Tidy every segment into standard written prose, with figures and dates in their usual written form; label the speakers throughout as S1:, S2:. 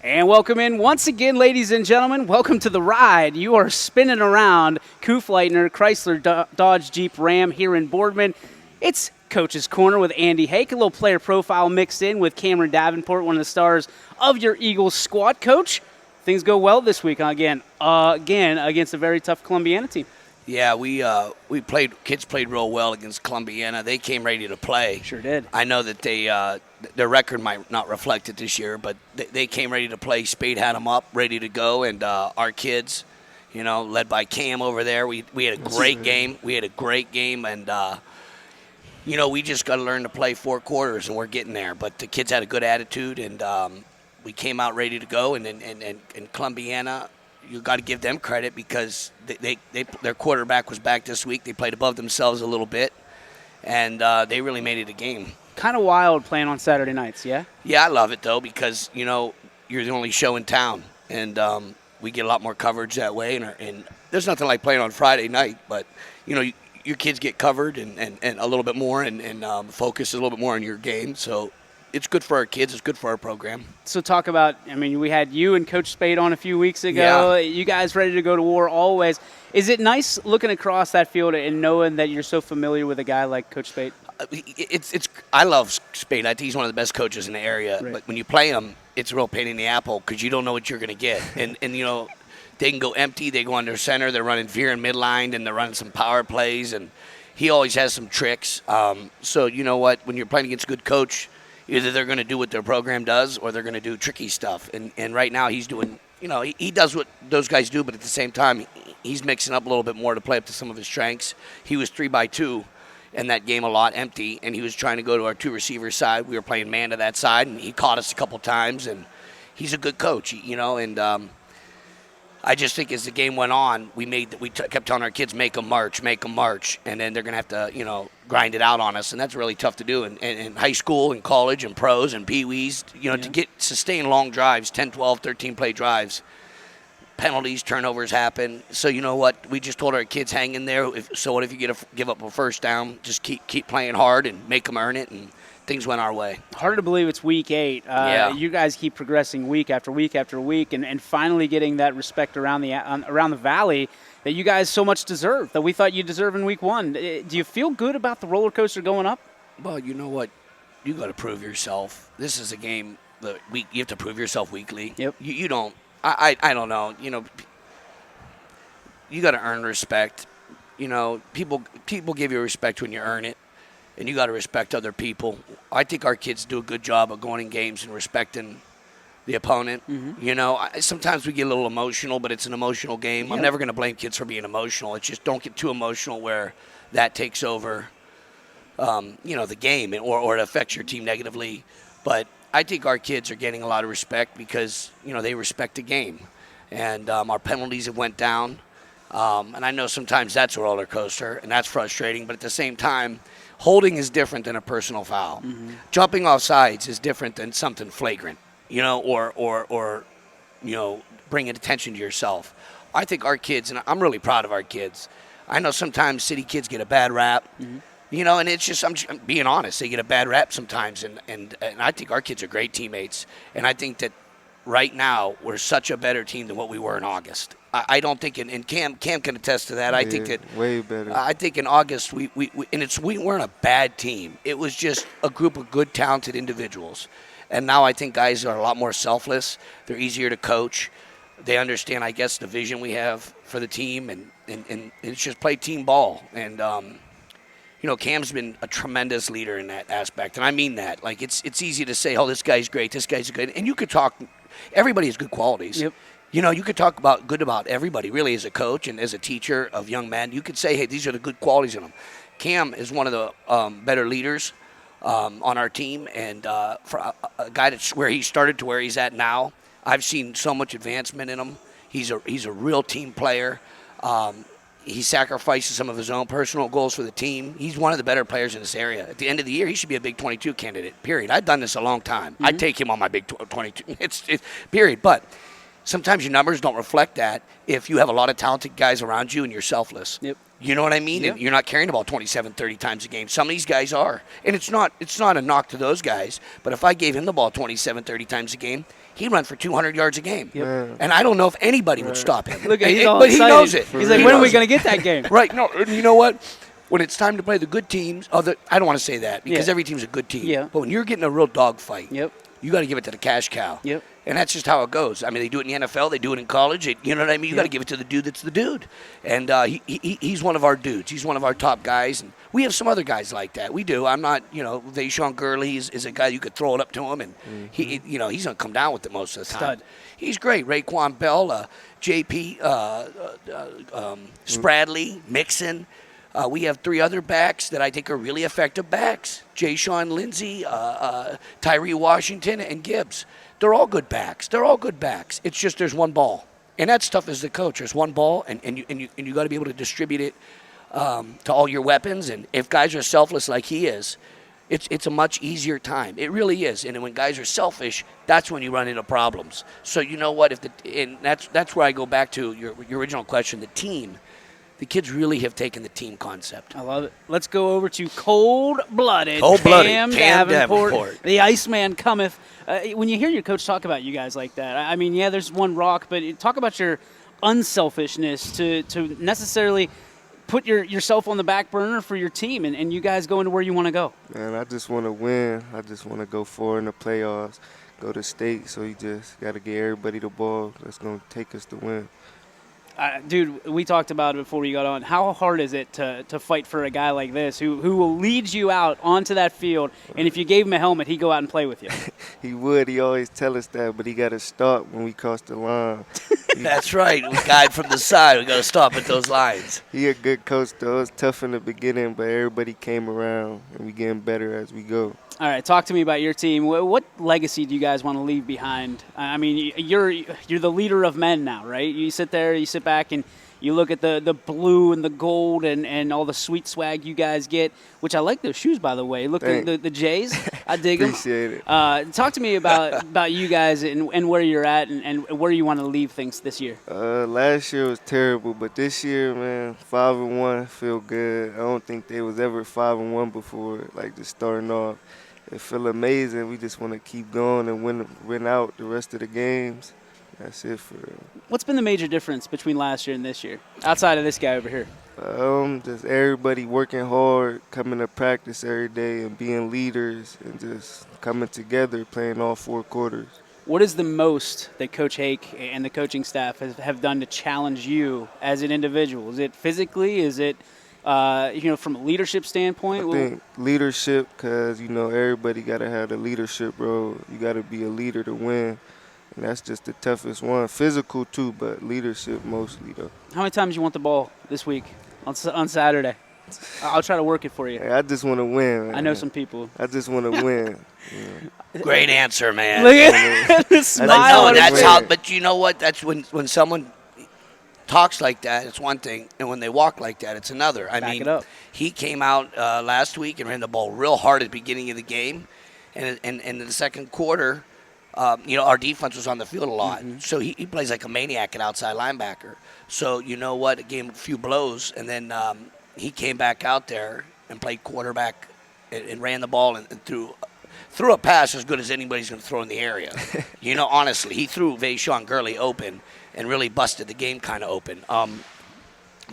S1: And welcome in once again, ladies and gentlemen. Welcome to the ride. You are spinning around Kufleitner, Chrysler, Dodge, Jeep, Ram here in Boardman. It's Coach's Corner with Andy Hake, a little player profile mixed in with Cameron Davenport, one of the stars of your Eagles squad. Coach, things go well this week again against a very tough Columbiana team.
S2: Yeah, kids played real well against Columbiana. They came ready to play.
S1: Sure did.
S2: I know that their record might not reflect it this year, but they came ready to play. Spade had them up, ready to go, and our kids, led by Cam over there, we had a great game. We had a great game, and we just got to learn to play 4 quarters, and we're getting there. But the kids had a good attitude, and we came out ready to go. And Columbiana, you got to give them credit because their quarterback was back this week. They played above themselves a little bit, and they really made it a game.
S1: Kind of wild playing on Saturday nights, yeah?
S2: Yeah, I love it, though, because, you're the only show in town, and we get a lot more coverage that way. And there's nothing like playing on Friday night, but, your kids get covered and a little bit more and focus a little bit more on your game. So it's good for our kids. It's good for our program.
S1: So talk about, we had you and Coach Spade on a few weeks ago. Yeah. You guys ready to go to war always. Is it nice looking across that field and knowing that you're so familiar with a guy like Coach Spade?
S2: I love Spade. I think he's one of the best coaches in the area. Right. But when you play him, it's a real pain in the apple because you don't know what you're going to get. And they can go empty. They go under center. They're running veer and midline, and they're running some power plays. And he always has some tricks. So you know what? When you're playing against a good coach, either they're going to do what their program does or they're going to do tricky stuff. And right now he's doing, he does what those guys do, but at the same time, he's mixing up a little bit more to play up to some of his strengths. He was 3-by-2 in that game, a lot empty, and he was trying to go to our 2 receiver side. We were playing man to that side, and he caught us a couple times, and he's a good coach, and I just think as the game went on, we kept telling our kids, make them march, and then they're going to have to, grind it out on us, and that's really tough to do in high school and college and pros and peewees, to sustain long drives, 10, 12, 13-play drives. Penalties, turnovers happen. So you know what? We just told our kids, hang in there. So what if you give up a first down? Just keep playing hard and make them earn it, and things went our way.
S1: Hard to believe it's week 8.
S2: Yeah.
S1: You guys keep progressing week after week after week, and finally getting that respect around the valley that you guys so much deserve, that we thought you deserved in week 1. Do you feel good about the roller coaster going up?
S2: Well, you know what? You got to prove yourself. This is a game that you have to prove yourself weekly.
S1: Yep.
S2: You don't. I don't know. You got to earn respect. People give you respect when you earn it, and you got to respect other people. I think our kids do a good job of going in games and respecting the opponent. Mm-hmm. Sometimes we get a little emotional, but it's an emotional game. Yep. I'm never going to blame kids for being emotional. It's just don't get too emotional where that takes over, the game or it affects your team negatively. But I think our kids are getting a lot of respect because, they respect the game. And our penalties have went down. And I know sometimes that's a roller coaster, and that's frustrating. But at the same time, holding is different than a personal foul. Mm-hmm. Jumping off sides is different than something flagrant, or bringing attention to yourself. I think our kids, and I'm really proud of our kids. I know sometimes city kids get a bad rap. Mm-hmm. And it's just, I'm being honest, they get a bad rap sometimes, and I think our kids are great teammates, and I think that right now we're such a better team than what we were in August. I don't think, and Cam can attest to that.
S3: Yeah,
S2: I think that
S3: way better.
S2: I think in August we weren't a bad team. It was just a group of good, talented individuals, and now I think guys are a lot more selfless. They're easier to coach. They understand, I guess, the vision we have for the team, and it's just play team ball. And Cam's been a tremendous leader in that aspect, and I mean that. Like, it's easy to say, oh, this guy's great, this guy's good, and you could talk. Everybody has good qualities.
S1: Yep.
S2: You could talk good about everybody, really, as a coach and as a teacher of young men. You could say, hey, these are the good qualities in them. Cam is one of the better leaders on our team, and for a guy that's where he started to where he's at now, I've seen so much advancement in him. He's a real team player. He sacrifices some of his own personal goals for the team. He's one of the better players in this area. At the end of the year, he should be a Big 22 candidate, period. I've done this a long time. Mm-hmm. I'd take him on my Big 22. It's period. But sometimes your numbers don't reflect that if you have a lot of talented guys around you and you're selfless.
S1: Yep.
S2: You know what I mean?
S1: Yeah.
S2: And you're not carrying the ball 27, 30 times a game. Some of these guys are. And it's not a knock to those guys. But if I gave him the ball 27, 30 times a game, he'd run for 200 yards a game.
S3: Yep.
S2: And I don't know if anybody would stop him.
S1: Look, he's all
S2: but he
S1: excited.
S2: knows it.
S1: He's like, when are we going to get that game?
S2: Right. No, and you know what? When it's time to play the good teams, I don't want to say that because every team's a good team.
S1: Yeah.
S2: But when you're getting a real dogfight,
S1: Yep.
S2: you got to give it to the cash cow.
S1: Yep.
S2: And that's just how it goes. I mean, they do it in the NFL. They do it in college. You know what I mean? You got to give it to the dude that's the dude. And he's one of our dudes. He's one of our top guys. And we have some other guys like that. We do. I'm not, Vaishon Gurley is a guy you could throw it up to him, and he's going to come down with it most of the time.
S1: Stud.
S2: He's great. Raekwon Bell, JP, Spradley, Mixon. We have 3 other backs that I think are really effective backs. Jay-Sean Lindsey, Tyree Washington, and Gibbs. They're all good backs. It's just there's one ball. And that's tough as the coach. There's one ball, and you got to be able to distribute it to all your weapons. And if guys are selfless like he is, it's a much easier time. It really is. And when guys are selfish, that's when you run into problems. So you know what? And that's where I go back to your original question, the team. The kids really have taken the team concept.
S1: I love it. Let's go over to cold-blooded
S2: Cam
S1: Cam
S2: Davenport.
S1: The Iceman cometh. When you hear your coach talk about you guys like that, I mean, yeah, there's one rock, but talk about your unselfishness to necessarily put yourself on the back burner for your team and you guys going to where you want to go.
S3: Man, I just want to win. I just want to go far in the playoffs, go to state. So you just got to get everybody the ball that's going to take us to win.
S1: Dude, we talked about it before we got on. How hard is it to fight for a guy like this who will lead you out onto that field, and if you gave him a helmet, he'd go out and play with you?
S3: He would. He always tell us that, but he got to stop when we cross the line.
S2: That's right. We guide from the side. We got to stop at those lines.
S3: He a good coach, though. It was tough in the beginning, but everybody came around, and we getting better as we go.
S1: All right, talk to me about your team. What legacy do you guys want to leave behind? I mean, you're the leader of men now, right? You sit back, and you look at the blue and the gold and all the sweet swag you guys get, which I like those shoes, by the way. Look at the Jays. I dig them.
S3: Appreciate it.
S1: Talk to me about you guys and where you're at and where you want to leave things this year.
S3: Last year was terrible, but this year, man, 5-1 feel good. I don't think they was ever 5-1 before, like just starting off. It feel amazing. We just want to keep going and win out the rest of the games. That's it for real.
S1: What's been the major difference between last year and this year, outside of this guy over here?
S3: Just everybody working hard, coming to practice every day and being leaders and just coming together, playing all 4 quarters.
S1: What is the most that Coach Hake and the coaching staff have done to challenge you as an individual? Is it physically? Is it from a leadership standpoint?
S3: I think leadership, because, everybody got to have the leadership role. You got to be a leader to win, and that's just the toughest one. Physical, too, but leadership mostly, though.
S1: How many times you want the ball this week on Saturday? I'll try to work it for you.
S3: Hey, I just want to win, man.
S1: I know some people.
S3: I just want to win. Yeah.
S2: Great answer, man.
S1: Look at the smile.
S2: No, that's
S3: win.
S2: how. But you know what? That's when someone talks like that, it's one thing, and when they walk like that, it's another. I
S1: Back
S2: mean,
S1: it up.
S2: he came out last week and ran the ball real hard at the beginning of the game, and in the second quarter, our defense was on the field a lot, so he plays like a maniac at outside linebacker. So you know what? It gave him a few blows, and then he came back out there and played quarterback and ran the ball and threw a pass as good as anybody's going to throw in the area. Honestly, he threw Vaishon Gurley open and really busted the game kind of open.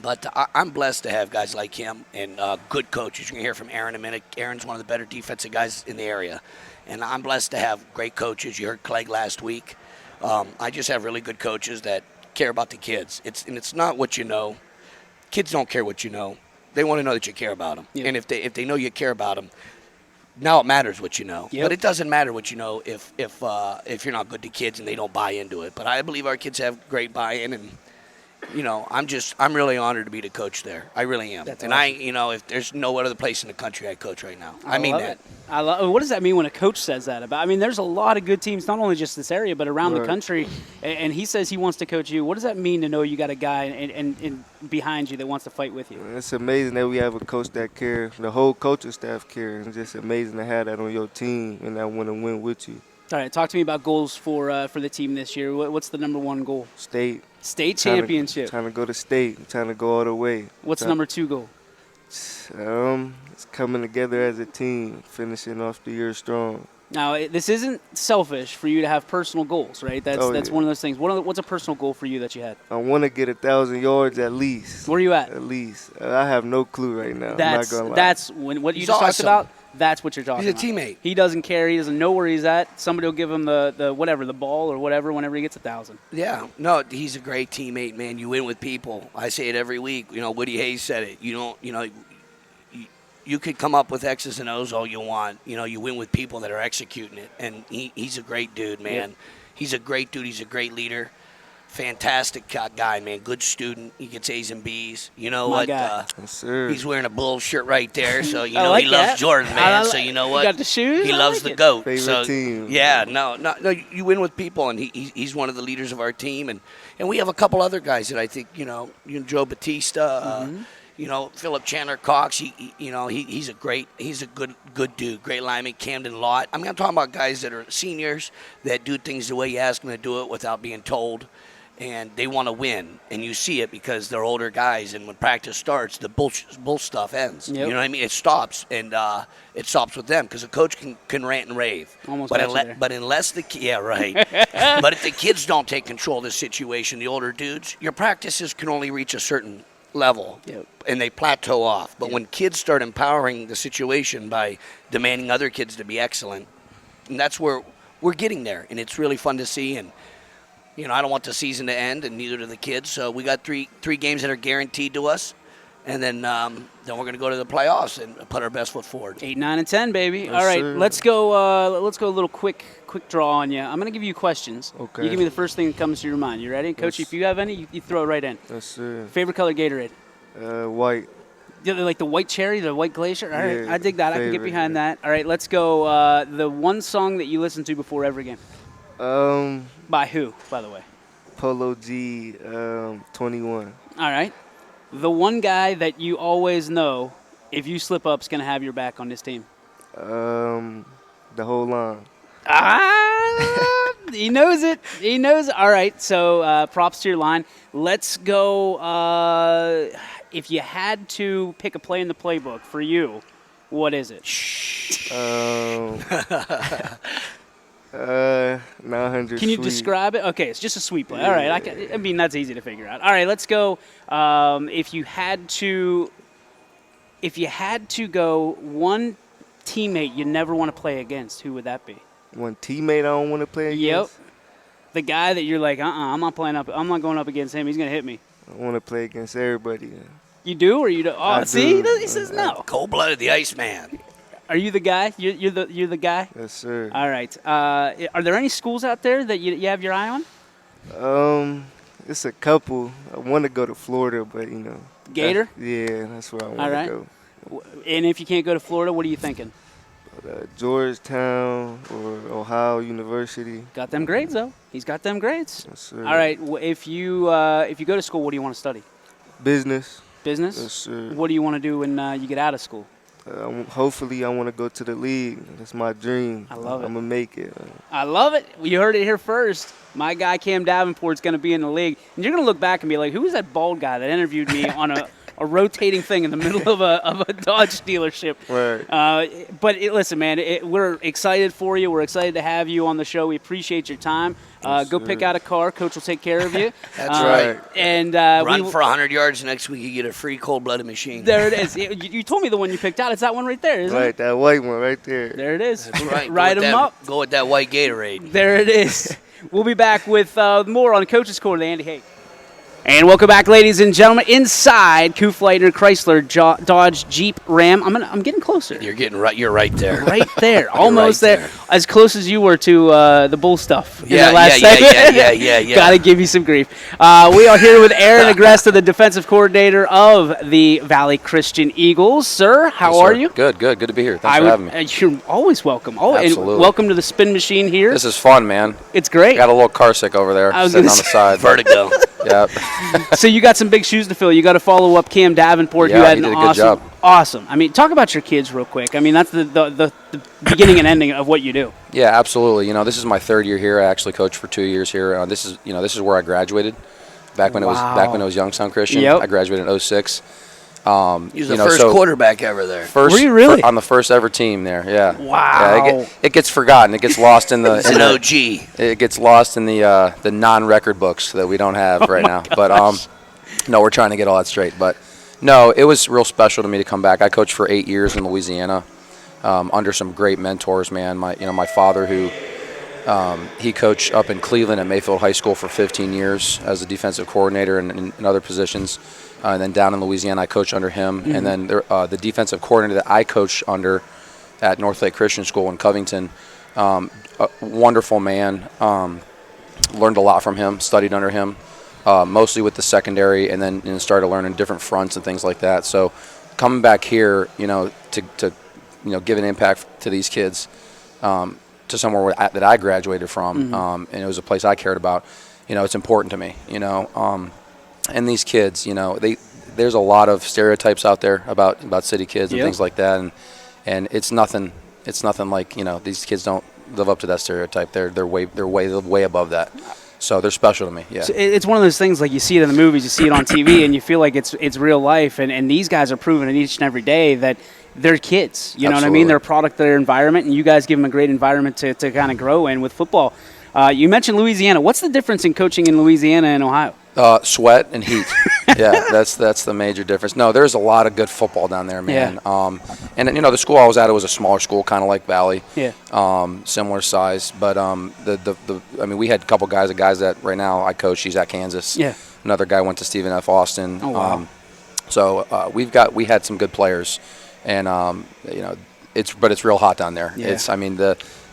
S2: But I'm blessed to have guys like him and good coaches. You're going to hear from Aaron in a minute. Aaron's one of the better defensive guys in the area. And I'm blessed to have great coaches. You heard Clegg last week. I just have really good coaches that care about the kids. It's not what you know. Kids don't care what you know. They want to know that you care about them.
S1: Yeah.
S2: And if they know you care about them, now it matters what you know.
S1: Yep.
S2: But it doesn't matter what you know if you're not good to kids and they don't buy into it. But I believe our kids have great buy-in, and I'm really honored to be the coach there. I really am.
S1: That's
S2: and
S1: awesome.
S2: If there's no other place in the country I coach right now. I mean that.
S1: What does that mean when a coach says that about? I mean, there's a lot of good teams, not only just this area, but around the country. And he says he wants to coach you. What does that mean to know you got a guy and behind you that wants to fight with you?
S3: It's amazing that we have a coach that cares. The whole coaching staff cares. It's just amazing to have that on your team and that want to win with you.
S1: All right, talk to me about goals for the team this year. What's the number one goal?
S3: State.
S1: State championship.
S3: Trying to go to state. Trying to go all the way.
S1: What's number two goal?
S3: It's coming together as a team, finishing off the year strong.
S1: Now, this isn't selfish for you to have personal goals, right? That's one of those things. What's a personal goal for you that you had?
S3: I want to get 1,000 yards at least.
S1: Where are you at?
S3: At least. I have no clue right now. I'm not gonna lie.
S1: That's what you just talked about. That's what you're talking about.
S2: He's a teammate.
S1: He doesn't care. He doesn't know where he's at. Somebody will give him the ball or whatever whenever he gets 1,000.
S2: Yeah. No, he's a great teammate, man. You win with people. I say it every week. Woody Hayes said it. You could come up with X's and O's all you want. You win with people that are executing it. And he's a great dude, man.
S1: Yeah.
S2: He's a great dude. He's a great leader. Fantastic guy, man. Good student. He gets A's and B's. You know what?
S3: Yes, sir.
S2: He's wearing a Bull shirt right there, so he
S1: that.
S2: Loves Jordan, man. So you know what?
S1: You got the shoes.
S2: He loves the GOAT.
S3: Favorite team.
S2: Yeah, no. You win with people, and he's one of the leaders of our team, and we have a couple other guys that I think Joe Batista. Philip Chandler Cox. He's a good dude. Great lineman. Camden Lott. I mean, I'm talking about guys that are seniors that do things the way you ask them to do it without being told. And they want to win, and you see it because they're older guys. And when practice starts, the bull stuff ends.
S1: Yep.
S2: You know what I mean? It stops, and it stops with them because a coach can rant and rave.
S1: Almost.
S2: But unless but if the kids don't take control of the situation, the older dudes, your practices can only reach a certain level,
S1: yep.
S2: And they plateau off. But when kids start empowering the situation by demanding other kids to be excellent, and that's where we're getting there, and it's really fun to see. And I don't want the season to end, and neither do the kids. So we got three games that are guaranteed to us, and then we're going to go to the playoffs and put our best foot forward.
S1: 8, 9, and 10, baby.
S3: Yes,
S1: all right,
S3: sir.
S1: let's go. Let's go a little quick draw on you. I'm going to give you questions.
S3: Okay.
S1: You give me the first thing that comes to your mind. You ready, Coach?
S3: Yes.
S1: If you have any, you throw it right in.
S3: Yes, sir.
S1: Favorite color Gatorade?
S3: White.
S1: Like the white cherry, the white glacier. All right,
S3: Yeah,
S1: I dig that. I can get
S3: favorite,
S1: behind
S3: yeah.
S1: that. All right, let's go. The one song that you listen to before every game. By who, by the way?
S3: Polo G 21.
S1: All right. The one guy that you always know, if you slip up, is going to have your back on this team.
S3: The whole line.
S1: He knows it. He knows it. All right, so props to your line. Let's go. If you had to pick a play in the playbook for you, what is it?
S3: 900.
S1: Can you
S3: sweep.
S1: describe it? Okay, it's just a sweep play.
S3: Yeah.
S1: All right, I mean that's easy to figure out. All right, let's go. If you had to go one teammate you never want to play against, who would that be?
S3: One teammate I don't want to play against?
S1: Yep. The guy that you're like, I'm not going up against him. He's gonna hit me.
S3: I want to play against everybody.
S1: You do or you don't? Oh,
S3: I
S1: see,
S3: do.
S1: he says no.
S2: Cold-blooded, the Iceman.
S1: Are you the guy? You're the guy.
S3: Yes, sir.
S1: All right. Are there any schools out there that you have your eye on?
S3: It's a couple. I want to go to Florida, but
S1: Gator?
S3: That's where I
S1: All
S3: want
S1: right.
S3: to go.
S1: And if you can't go to Florida, what are you thinking?
S3: Georgetown or Ohio University.
S1: Got them grades though. He's got them grades.
S3: Yes, sir.
S1: All right. If you go to school, what do you want to study?
S3: Business.
S1: Business.
S3: Yes, sir.
S1: What do you want to do when you get out of school?
S3: Hopefully, I want to go to the league. That's my dream.
S1: I love it.
S3: I'm going to make it.
S1: I love it. You heard it here first. My guy Cam Davenport's going to be in the league. And you're going to look back and be like, who was that bald guy that interviewed me on a rotating thing in the middle of a Dodge dealership?
S3: Right.
S1: But listen, man, we're excited for you. We're excited to have you on the show. We appreciate your time. Go pick out a car. Coach will take care of you.
S2: That's right.
S1: And
S2: Run for 100 yards next week, you get a free cold-blooded machine.
S1: There it is. You told me the one you picked out. It's that one right there, isn't it?
S3: Right, that white one right there.
S1: There it is.
S2: That's right.
S1: Ride them up.
S2: Go with that white Gatorade.
S1: There it is. We'll be back with more on Coach's Corner with Andy Hake. And welcome back, ladies and gentlemen, inside Kufleitner, Chrysler, Dodge, Jeep, Ram. I'm getting closer.
S2: You're right there.
S1: Right there, almost
S2: right
S1: there. As close as you were to the bull stuff in
S2: Yeah,
S1: that last segment.
S2: yeah.
S1: Got to give you some grief. We are here with Aaron Agresta, the defensive coordinator of the Valley Christian Eagles. Sir, how are you?
S4: Good to be here. Thanks for having me.
S1: You're always welcome.
S4: Absolutely.
S1: And welcome to the spin machine here.
S4: This is fun, man.
S1: It's great.
S4: Got a little car sick over there sitting on the side.
S2: Vertigo.
S4: Yeah.
S1: So you got some big shoes to fill. You got to follow up Cam Davenport.
S4: Yeah,
S1: You had
S4: he
S1: an
S4: did a good job.
S1: Awesome. I mean, talk about your kids real quick. I mean, that's the beginning and ending of what you do.
S4: Yeah, absolutely. You know, this is my third year here. I actually coached for 2 years here. This is where I graduated. Back when it was Youngstown Christian.
S1: Yep.
S4: I graduated in 06.
S2: He was the first quarterback ever there.
S1: Were you really?
S4: On the first ever team there, yeah.
S1: Wow.
S4: Yeah, it gets forgotten. It gets lost in the.
S2: It's an OG.
S4: It gets lost in the non-record books that we don't have right now. But no, we're trying to get all that straight. But no, it was real special to me to come back. I coached for 8 years in Louisiana under some great mentors, man. My father, who he coached up in Cleveland at Mayfield High School for 15 years as a defensive coordinator and in other positions. And then down in Louisiana, I coached under him. Mm-hmm. And then the defensive coordinator that I coached under at Northlake Christian School in Covington, a wonderful man. Learned a lot from him, studied under him, mostly with the secondary, and then started learning different fronts and things like that. So coming back here, to give an impact to these kids, to somewhere that I graduated from, and it was a place I cared about. It's important to me. And these kids, there's a lot of stereotypes out there about city kids and things like that, and it's nothing like these kids don't live up to that stereotype. They're way above that. So they're special to me. Yeah.
S1: So it's one of those things, like you see it in the movies, you see it on TV, and you feel like it's real life. And these guys are proving it each and every day that they're kids. You know what I mean? They're a product of their environment, and you guys give them a great environment to kind of grow in with football. You mentioned Louisiana. What's the difference in coaching in Louisiana and Ohio?
S4: Sweat and heat. Yeah, that's the major difference. No, there's a lot of good football down there, man. Yeah. And the school I was at, it was a smaller school, kind of like Valley. Yeah. Similar size, but we had a couple guys that right now I coach. He's at Kansas. Yeah. Another guy went to Stephen F. Austin. Oh wow. So we had some good players, and it's real hot down there. Yeah.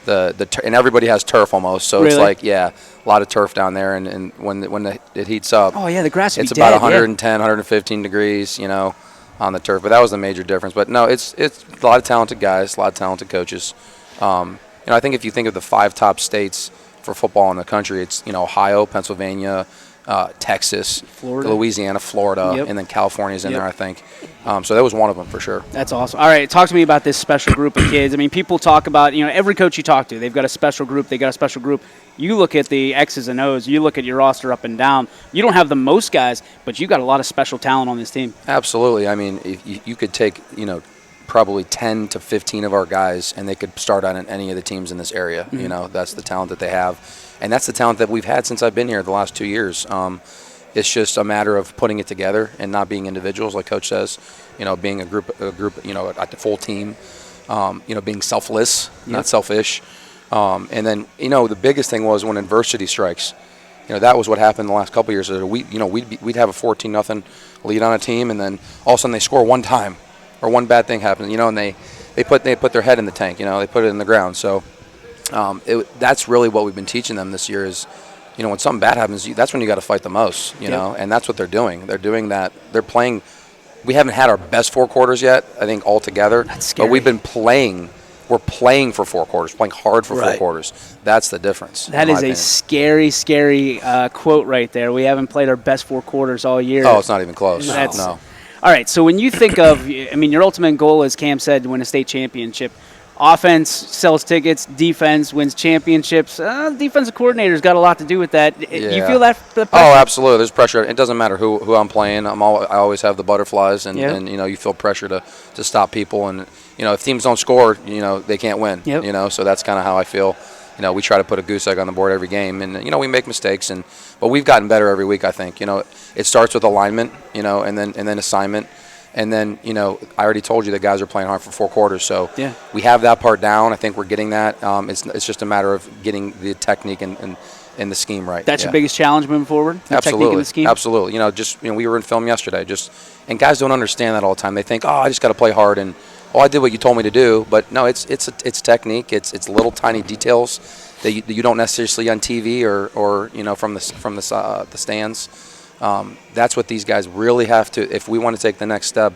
S4: And everybody has turf almost, so really? It's like a lot of turf down there, and when it heats up,
S1: the grass
S4: it's about 110, 115 degrees, on the turf. But that was the major difference. But no, it's a lot of talented guys, a lot of talented coaches. I think if you think of the 5 top states for football in the country, it's Ohio, Pennsylvania, Texas, Florida. Louisiana, Florida, and then California's in there, I think. So that was one of them for sure.
S1: That's awesome. All right, talk to me about this special group of kids. I mean, people talk about, every coach you talk to, they've got a special group. They got a special group. You look at the X's and O's. You look at your roster up and down. You don't have the most guys, but you got a lot of special talent on this team.
S4: Absolutely. I mean, if you could take, probably 10 to 15 of our guys, and they could start on any of the teams in this area. Mm-hmm. That's the talent that they have. And that's the talent that we've had since I've been here the last 2 years. It's just a matter of putting it together and not being individuals, like Coach says. Being a group, at the full team. Being selfless, not selfish. And then, the biggest thing was when adversity strikes. That was what happened the last couple of years. We'd have a 14-0 lead on a team, and then all of a sudden they score one time, or one bad thing happens. And they put their head in the tank. They put it in the ground. So. That's really what we've been teaching them this year is, when something bad happens, that's when you got to fight the most, know, and that's what they're doing. They're doing that. They're playing. We haven't had our best 4 quarters yet, I think, altogether.
S1: That's scary.
S4: But we've been playing. We're playing for 4 quarters, playing hard for 4 quarters. That's the difference.
S1: That is a scary, scary quote right there. We haven't played our best 4 quarters all year.
S4: Oh, it's not even close. No.
S1: All right, so when you think of, your ultimate goal, as Cam said, to win a state championship. Offense sells tickets, defense wins championships. Defensive coordinator's got a lot to do with that. Yeah. You feel that pressure?
S4: Oh, absolutely. There's pressure. It doesn't matter who I'm playing. I always have the butterflies, and you feel pressure to stop people. And if teams don't score, they can't win. Yep. So that's kind of how I feel. We try to put a goose egg on the board every game, and we make mistakes, but we've gotten better every week. I think it starts with alignment, and then assignment. And then, I already told you the guys are playing hard for 4 quarters. So we have that part down. I think we're getting that. It's just a matter of getting the technique and the scheme right.
S1: That's your biggest challenge moving forward? The
S4: Absolutely.
S1: Technique and the scheme?
S4: Absolutely. We were in film yesterday. And guys don't understand that all the time. They think, I just got to play hard. And, I did what you told me to do. But, no, it's technique. It's little tiny details that you don't necessarily see on TV or from the stands. That's what these guys really have to, if we want to take the next step,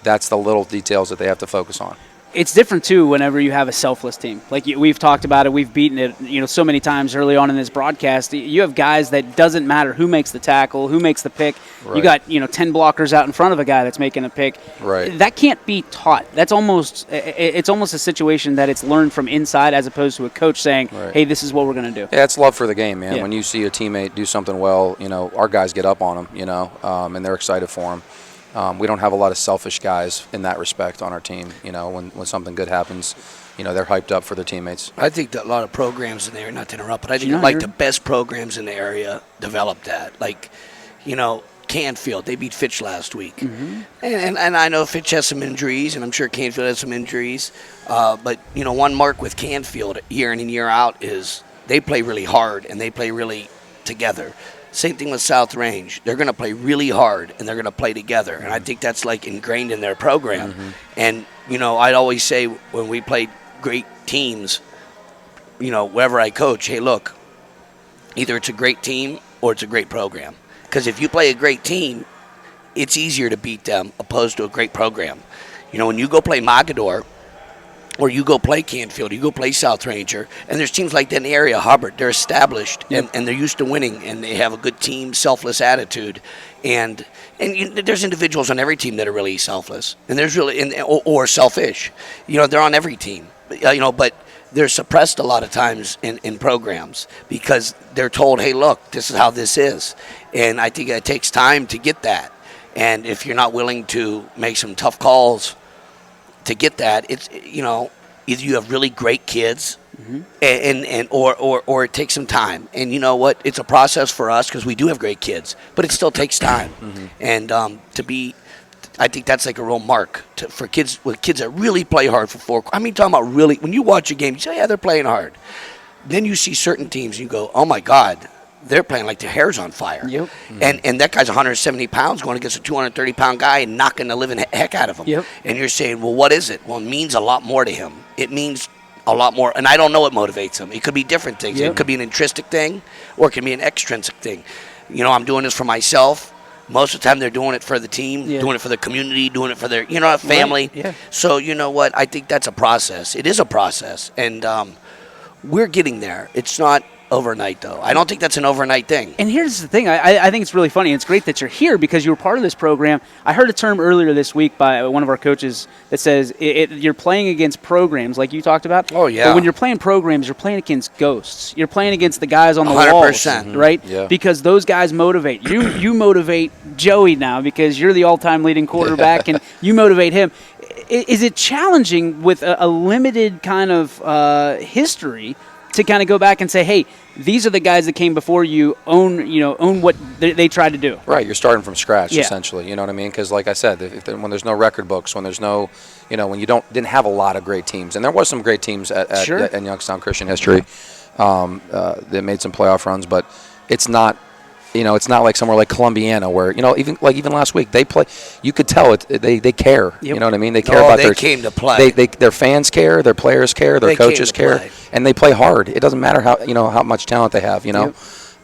S4: that's the little details that they have to focus on.
S1: it's different too whenever you have a selfless team. Like we've talked about it, we've beaten it, so many times early on in this broadcast. You have guys that doesn't matter who makes the tackle, who makes the pick. Right. You got 10 blockers out in front of a guy that's making a pick.
S4: Right.
S1: That can't be taught. It's almost a situation that it's learned from inside as opposed to a coach saying,
S4: right.
S1: "Hey, this is what we're going to do."
S4: Yeah, it's love for the game, man.
S1: Yeah.
S4: When you see a teammate do something well, our guys get up on them, and they're excited for them. We don't have a lot of selfish guys in that respect on our team. When something good happens, they're hyped up for their teammates.
S2: I think that a lot of programs in there, not to interrupt, but I think the best programs in the area developed that. Like, Canfield, they beat Fitch last week. Mm-hmm. And I know Fitch has some injuries, and I'm sure Canfield has some injuries. But, one mark with Canfield year in and year out is they play really hard, and they play really together. Same thing with South Range. They're going to play really hard, and they're going to play together. And I think that's, ingrained in their program. Mm-hmm. And, I'd always say when we played great teams, wherever I coach, hey, look, either it's a great team or it's a great program. Because if you play a great team, it's easier to beat them opposed to a great program. When you go play Mogador, or you go play Canfield, you go play South Ranger, and there's teams like that in the area, Hubbard, they're established, and they're used to winning, and they have a good team, selfless attitude. And there's individuals on every team that are really selfless, and there's really or selfish. They're on every team, but they're suppressed a lot of times in programs because they're told, hey, look, this is how this is. And I think it takes time to get that. And if you're not willing to make some tough calls to get that, it's either you have really great kids, mm-hmm. or it takes some time. And you know what? It's a process for us because we do have great kids, but it still takes time. Mm-hmm. And I think that's like a real mark for kids that really play hard for 4. I mean, talking about really, when you watch a game, you say, yeah, they're playing hard. Then you see certain teams, and you go, oh my God, they're playing like their hair's on fire. Yep. Mm-hmm. And that guy's 170 pounds going against a 230-pound guy and knocking the living heck out of him. Yep. And you're saying, well, what is it? Well, it means a lot more to him. It means a lot more. And I don't know what motivates him. It could be different things. Yep. It could be an intrinsic thing or it can be an extrinsic thing. I'm doing this for myself. Most of the time they're doing it for the team, doing it for the community, doing it for their family. Right. Yeah. So you know what? I think that's a process. It is a process. And we're getting there. It's not overnight, though. I don't think that's an overnight thing.
S1: And here's the thing. I think it's really funny. It's great that you're here because you were part of this program. I heard a term earlier this week by one of our coaches that says you're playing against programs like you talked about.
S2: Oh, yeah.
S1: But when you're playing programs, you're playing against ghosts. You're playing against the guys on the 100%. Walls, right? Yeah. Because those guys motivate. You motivate Joey now because you're the all-time leading quarterback, and you motivate him. Is it challenging with a limited kind of history to kind of go back and say, hey, these are the guys that came before you, own what they tried to do?
S4: Right, you're starting from scratch, essentially. You know what I mean? Because, like I said, when there's no record books, when there's no, when you didn't have a lot of great teams, and there was some great teams in Youngstown Christian history that made some playoff runs, but it's not. It's not like somewhere like Columbiana where, even last week, they play. You could tell they care. Yep. You know what I mean? They care about
S2: they came to play.
S4: Their fans care, their players care, their coaches care, and they play hard. It doesn't matter how much talent they have, Yep.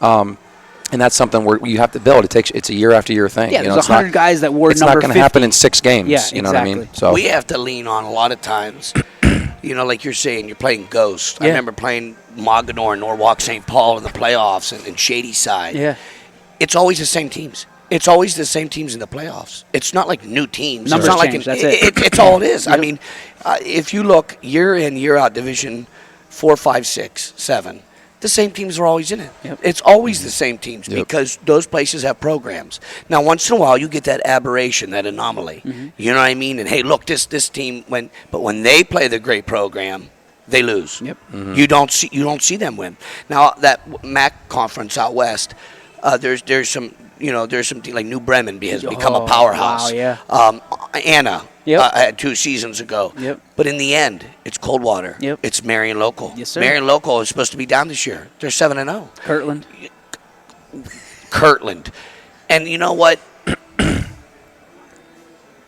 S4: And that's something where you have to build. It's a year after year thing.
S1: Yeah, there's 100 guys that wore number 50. It's not going
S4: to happen in 6 games.
S1: Yeah,
S4: you know what I mean?
S2: So we have to lean on a lot of times. Like you're saying, you're playing Ghost. Yeah. I remember playing Mogador and Norwalk St. Paul in the playoffs and Shady Side.
S1: Yeah.
S2: It's always the same teams. It's always the same teams in the playoffs. It's not like new teams.
S1: Numbers
S2: it's not
S1: change.
S2: Like
S1: That's it.
S2: It's all it is.
S1: Yep.
S2: I mean, if you look year in, year out, Division 4, 5, 6, 7, the same teams are always in it. Yep. It's always the same teams because those places have programs. Now, once in a while, you get that aberration, that anomaly. Mm-hmm. You know what I mean? And, hey, look, this team, but when they play the great program, they lose. Yep. Mm-hmm. You don't see them win. Now, that MAC conference out west, there's some like New Bremen has become a powerhouse.
S1: Wow, yeah.
S2: Anna had 2 seasons ago.
S1: Yep.
S2: But in the end, it's Coldwater.
S1: Yep.
S2: It's Marion Local.
S1: Yes, sir.
S2: Marion Local is supposed to be down this year. They're 7-0. Kirtland. And you know what?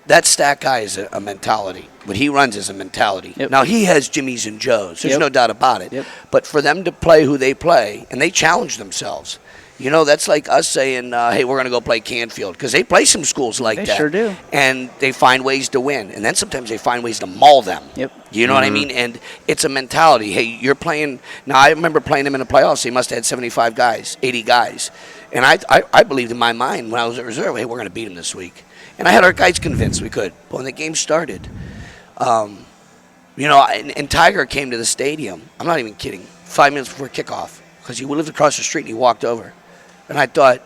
S2: That Stack guy is a mentality. What he runs is a mentality. Yep. Now, he has Jimmys and Joes. There's no doubt about it. Yep. But for them to play who they play, and they challenge themselves. That's like us saying, hey, we're going to go play Canfield, because they play some schools like that.
S1: They sure do.
S2: And they find ways to win. And then sometimes they find ways to maul them.
S1: Yep.
S2: You know what I mean? And it's a mentality. Hey, you're playing. Now, I remember playing them in the playoffs. They must have had 75 guys, 80 guys. And I believed in my mind when I was at reserve, hey, we're going to beat them this week. And I had our guys convinced we could. But when the game started, and Tiger came to the stadium. I'm not even kidding. 5 minutes before kickoff, because he lived across the street and he walked over. And I thought,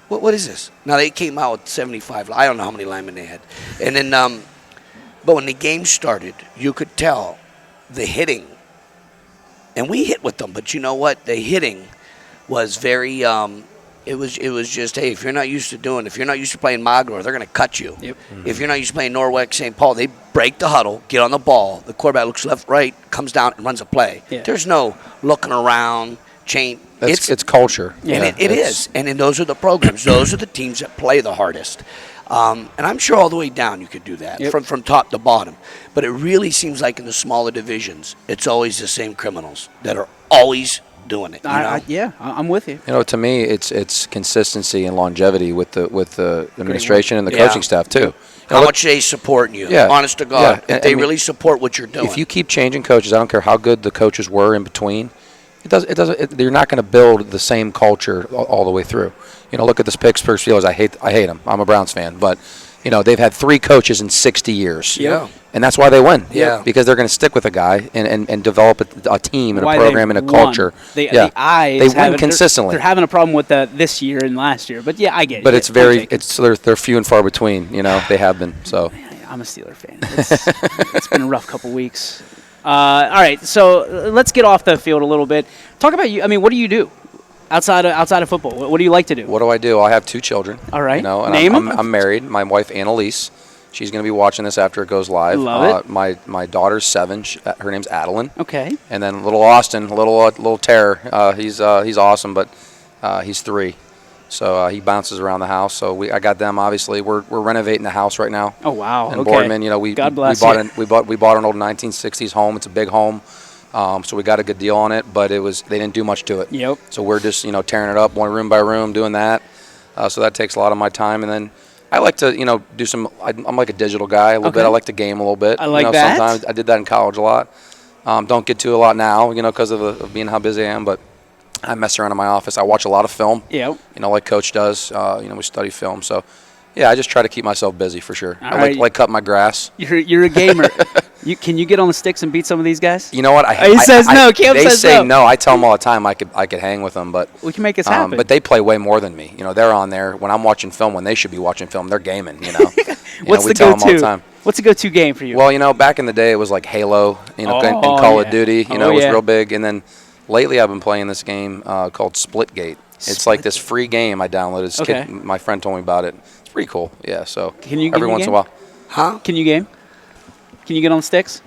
S2: what is this? Now, they came out with 75. I don't know how many linemen they had. And then, but when the game started, you could tell the hitting. And we hit with them, but you know what? The hitting was very, it was just, hey, if you're not used to playing Magor, they're going to cut you.
S1: Yep.
S2: If you're not used to playing Norwalk, St. Paul, they break the huddle, get on the ball. The quarterback looks left, right, comes down and runs a play.
S1: Yeah.
S2: There's no looking around, chain.
S4: It's culture.
S2: And it is. And then those are the programs. Those are the teams that play the hardest. And I'm sure all the way down you could do that, from top to bottom. But it really seems like in the smaller divisions, it's always the same criminals that are always doing it.
S1: I'm with you.
S4: To me, it's consistency and longevity with the administration and the coaching staff too.
S2: How much they supporting you?
S4: Yeah.
S2: Honest to God,
S4: Yeah.
S2: they really support what you're doing.
S4: If you keep changing coaches, I don't care how good the coaches were in between. You're not going to build the same culture all the way through. Look at this Pittsburgh Steelers. I hate them. I'm a Browns fan, but they've had 3 coaches in 60 years.
S2: Yeah.
S4: And that's why they win.
S2: Yeah.
S4: Because they're going to stick with a guy and develop a team and
S1: Why
S4: a program and a culture.
S1: The eyes
S4: they win consistently.
S1: They're having a problem with that this year and last year, but I get it.
S4: But they're few and far between. They have been. So
S1: I'm a Steeler fan. It's been a rough couple weeks. All right, so let's get off the field a little bit. Talk about you. I mean, what do you do outside of football? What do you like to do?
S4: What do I do? I have 2 children.
S1: All right.
S4: And
S1: Name them.
S4: I'm married. My wife, Annalise. She's going to be watching this after it goes live.
S1: Love it.
S4: My daughter's 7. Her name's Adeline.
S1: Okay.
S4: And then little Austin, little terror. He's awesome, but he's 3. So he bounces around the house. So I got them. Obviously, we're renovating the house right now.
S1: Oh wow!
S4: In
S1: okay.
S4: Boardman,
S1: God bless
S4: you. We bought an old 1960s home. It's a big home. So we got a good deal on it, but they didn't do much to it.
S1: Yep.
S4: So we're just tearing it up one room by room, doing that. So that takes a lot of my time, and then I like to do some. I'm like a digital guy a little bit. I like to game a little bit.
S1: I like that.
S4: Sometimes I did that in college a lot. Don't get to a lot now, because of being how busy I am, but I mess around in my office. I watch a lot of film.
S1: Yeah.
S4: Like Coach does. We study film. So, yeah, I just try to keep myself busy for sure.
S1: I
S4: like cutting my grass.
S1: You're a gamer. Can you get on the sticks and beat some of these guys?
S4: You know what?
S1: He says no. Cam
S4: they
S1: says
S4: say
S1: no.
S4: I tell them all the time I could hang with them, but
S1: we can make this happen.
S4: But they play way more than me. They're on there when I'm watching film. When they should be watching film, they're gaming.
S1: What's
S4: we
S1: the
S4: tell them all the
S1: go-to?
S4: time.
S1: What's a go-to game for you?
S4: Well, back in the day it was like Halo. And Call of Duty. It was real big. And then lately I've been playing this game called Splitgate. It's like this free game I downloaded.
S1: Okay.
S4: My friend told me about it. It's pretty cool. Yeah. So
S1: Can you
S4: every once in a while.
S2: Huh?
S1: Can you game? Can you get on the sticks?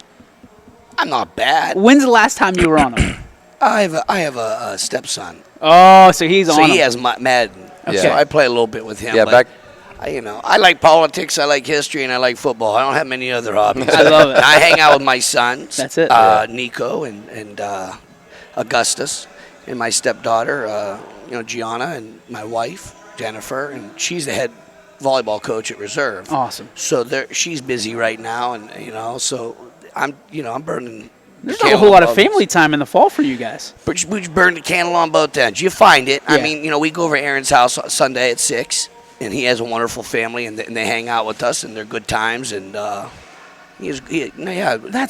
S2: I'm not bad.
S1: When's the last time you were on them?
S2: I have a stepson.
S1: Oh, so he's on.
S2: So he
S1: them.
S2: has Madden.
S1: Okay.
S2: So I play a little bit with him.
S4: Yeah,
S2: but I like politics, I like history, and I like football. I don't have many other hobbies.
S1: I love it.
S2: And I hang out with my sons.
S1: That's it.
S2: Nico and Augustus, and my stepdaughter, Gianna, and my wife, Jennifer, and she's the head volleyball coach at Reserve.
S1: Awesome.
S2: So she's busy right now, and so I'm burning.
S1: There's not a whole lot of family time in the fall for you guys.
S2: But we burn the candle on both ends. You find it.
S1: Yeah.
S2: I mean, we go over to Aaron's house Sunday at 6, and he has a wonderful family, and they hang out with us, and they're good times, and
S1: That's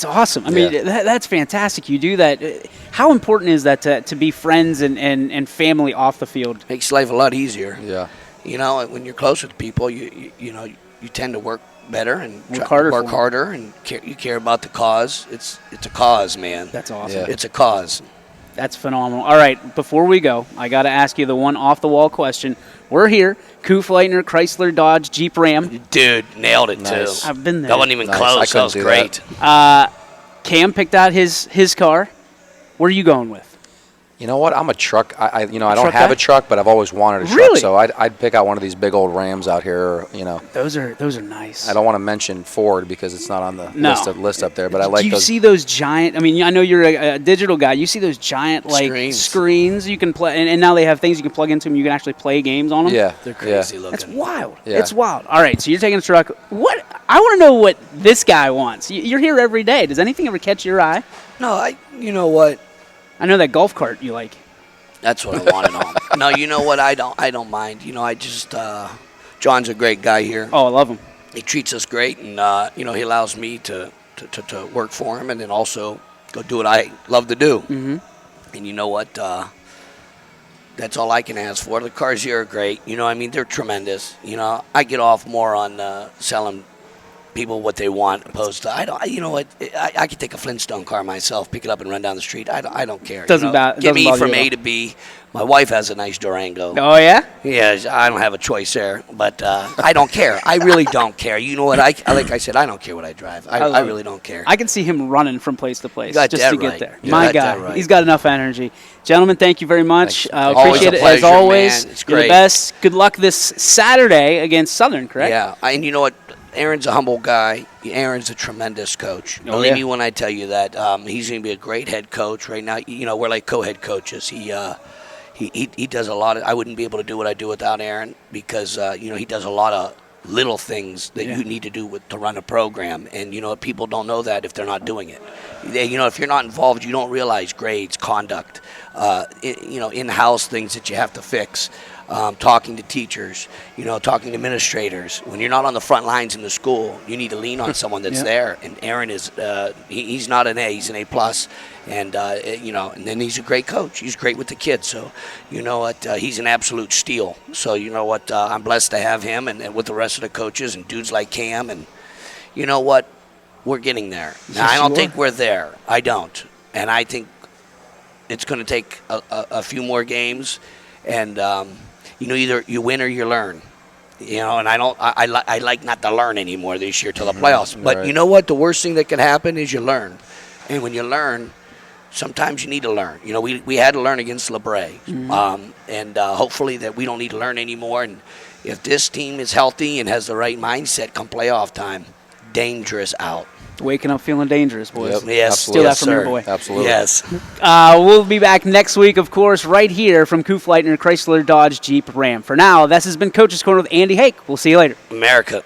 S1: awesome. I mean, that's fantastic. You do that. How important is that to be friends and family off the field?
S2: Makes life a lot easier.
S4: Yeah.
S2: When you're close with people, you tend to work better and
S1: work
S2: harder, and you care about the cause. It's a cause, man.
S1: That's awesome.
S4: Yeah.
S2: It's a cause.
S1: That's phenomenal. All right, before we go, I got to ask you the one off-the-wall question. We're here, Kufleitner, Chrysler, Dodge, Jeep, Ram.
S2: Dude, nailed it,
S4: Nice.
S2: too.
S1: I've been there.
S2: That wasn't even
S4: Nice.
S2: close. That was great.
S1: Cam picked out his car. Where are you going with?
S4: You know what? I'm a truck. I don't
S1: truck
S4: have
S1: guy?
S4: a truck, but I've always wanted a truck.
S1: Really?
S4: So I'd pick out one of these big old Rams out here.
S1: Those are nice.
S4: I don't want to mention Ford because it's not on the list up there. But I like
S1: Do you
S4: those.
S1: see those giant? I mean, I know you're a digital guy. You see those giant screens you can play, and now they have things you can plug into them. You can actually play games on them.
S4: Yeah,
S2: They're crazy looking.
S1: That's wild.
S4: Yeah.
S1: It's wild. All right, so you're taking a truck. What? I want to know what this guy wants. You're here every day. Does anything ever catch your eye?
S2: No, you know what?
S1: I know that golf cart you like.
S2: That's what I wanted on. No, you know what? I don't mind. I just John's a great guy here.
S1: Oh, I love him.
S2: He treats us great, and he allows me to work for him, and then also go do what I love to do.
S1: Mm-hmm.
S2: And you know what? That's all I can ask for. The cars here are great. They're tremendous. I get off more on selling people what they want opposed to I could take a Flintstone car myself, pick it up and run down the street. I don't care. Get me from A to B. My wife has a nice Durango.
S1: Oh yeah?
S2: Yeah, I don't have a choice there, but I don't care. I really don't care. You know what? Like I said, I don't care what I drive. I really don't care.
S1: I can see him running from place to place
S2: got
S1: just
S2: that
S1: to get
S2: right.
S1: there.
S2: You
S1: My
S2: got
S1: guy,
S2: that right.
S1: He's got enough energy. Gentlemen, thank you very much.
S2: Always
S1: Appreciate
S2: a
S1: it
S2: pleasure,
S1: as always.
S2: man. It's
S1: You're the
S2: great.
S1: best. Good luck this Saturday against Southern, correct?
S2: Yeah, and you know what? Aaron's a humble guy. Aaron's a tremendous coach. Believe me when I tell you that. He's going to be a great head coach right now. We're like co-head coaches. He does a lot of. I wouldn't be able to do what I do without Aaron because he does a lot of little things that you need to do to run a program. And people don't know that if they're not doing it. If you're not involved, you don't realize grades, conduct, in-house things that you have to fix. Talking to teachers, talking to administrators. When you're not on the front lines in the school, you need to lean on someone that's there. And Aaron is, he's not an A, he's an A+. And, and then he's a great coach. He's great with the kids. So, you know what, he's an absolute steal. So, you know what, I'm blessed to have him and with the rest of the coaches and dudes like Cam. And you know what, we're getting there. Now, I don't think we're there. I don't. And I think it's going to take a few more games. And, either you win or you learn. And I like not to learn anymore this year till the playoffs. But
S4: Right.
S2: you know what? The worst thing that can happen is you learn. And when you learn, sometimes you need to learn. We had to learn against LeBray. And hopefully that we don't need to learn anymore. And if this team is healthy and has the right mindset come playoff time, dangerous out.
S1: Waking up feeling dangerous, boys.
S4: Yep.
S2: Yes.
S1: Steal that
S2: Yes,
S1: from your
S2: sir.
S1: boy.
S4: Absolutely.
S2: Yes.
S1: We'll be back next week, of course, right here from Kufleitner, Chrysler, Dodge, Jeep, Ram. For now, this has been Coach's Corner with Andy Hake. We'll see you later.
S2: America.